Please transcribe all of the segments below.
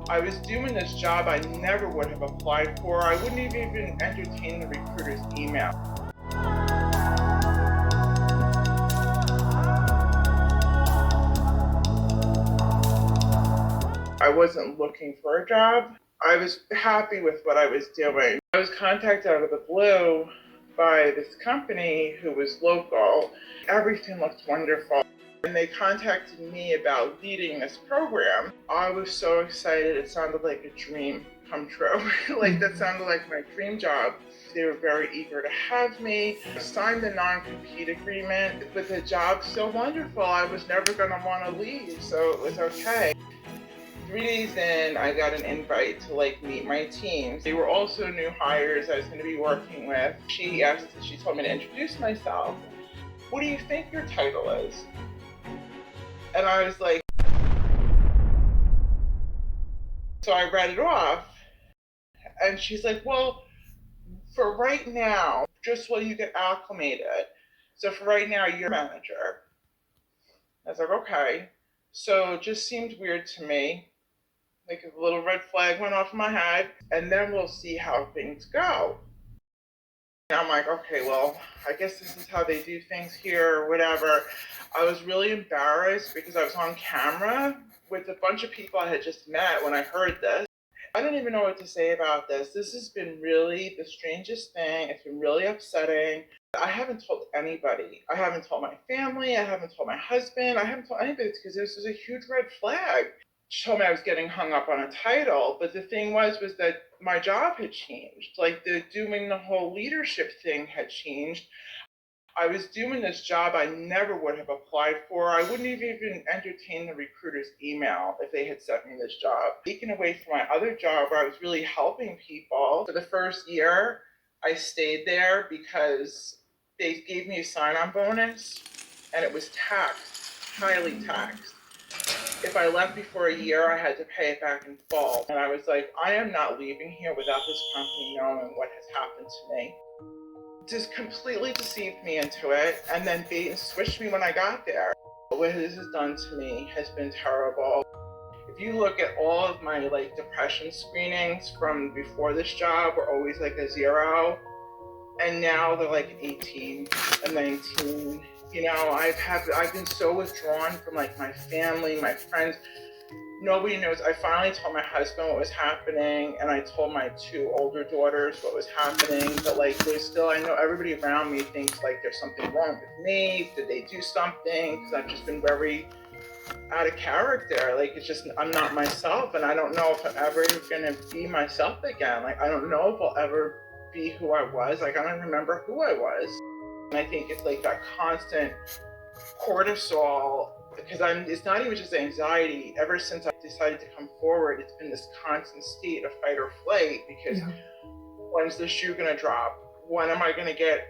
I was doing this job I never would have applied for. I wouldn't have even entertain the recruiter's email. I wasn't looking for a job. I was happy with what I was doing. I was contacted out of the blue by this company who was local. Everything looked wonderful. And they contacted me about leading this program. I was so excited. It sounded like a dream come true. Like that sounded like my dream job. They were very eager to have me. I signed the non-compete agreement with a job so wonderful. I was never going to want to leave, so it was okay. 3 days in, I got an invite to meet my team. They were also new hires I was going to be working with. She told me to introduce myself. What do you think your title is? And I was like, so I read it off. And she's like, well, for right now, just while you get acclimated. So for right now, you're manager. I was like, okay. So it just seemed weird to me. Like a little red flag went off in my head, and then we'll see how things go. And I'm like, okay, well, I guess this is how they do things here or whatever. I was really embarrassed because I was on camera with a bunch of people I had just met when I heard this. I don't even know what to say about this. This has been really the strangest thing. It's been really upsetting. I haven't told anybody. I haven't told my family. I haven't told my husband. I haven't told anybody because this is a huge red flag. She told me I was getting hung up on a title, but the thing was that my job had changed. Like the doing the whole leadership thing had changed. I was doing this job I never would have applied for. I wouldn't have even entertain the recruiter's email if they had sent me this job. Taken away from my other job where I was really helping people. For the first year, I stayed there because they gave me a sign-on bonus and it was taxed, highly taxed. If I left before a year, I had to pay it back in full. And I was like, I am not leaving here without this company knowing what has happened to me. Just completely deceived me into it and then bait and switched me when I got there. What this has done to me has been terrible. If you look at all of my depression screenings from before this job were always a 0, and now they're an 18, a 19. I've been so withdrawn from my family, my friends. Nobody knows. I finally told my husband what was happening, and I told my 2 older daughters what was happening. But there's still, I know everybody around me thinks there's something wrong with me. Did they do something? Because I've just been very out of character. It's just I'm not myself, and I don't know if I'm ever gonna be myself again. I don't know if I'll ever be who I was. I don't remember who I was. And I think it's that constant cortisol, because it's not even just anxiety. Ever since I decided to come forward, it's been this constant state of fight or flight because when's the shoe gonna drop? When am I gonna get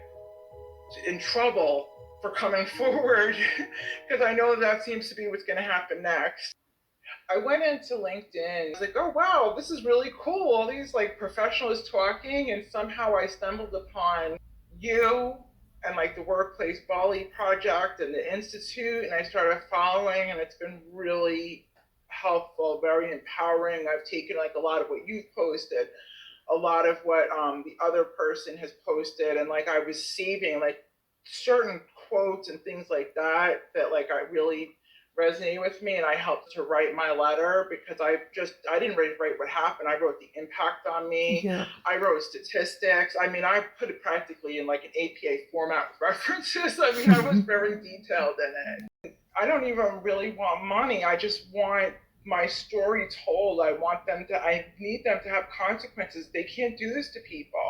in trouble for coming forward? Because I know that seems to be what's gonna happen next. I went into LinkedIn. I was like, oh wow, this is really cool. All these professionals talking, and somehow I stumbled upon you and the Workplace Bullied Project and the Institute, and I started following, and it's been really helpful, very empowering. I've taken a lot of what you've posted, a lot of what the other person has posted, and I was saving certain quotes and things like that I really resonated with me, and I helped to write my letter because I didn't write what happened. I wrote the impact on me. Yeah. I wrote statistics. I mean, I put it practically in an APA format with references. I mean, I was very detailed in it. I don't even really want money. I just want my story told. I need them to have consequences. They can't do this to people.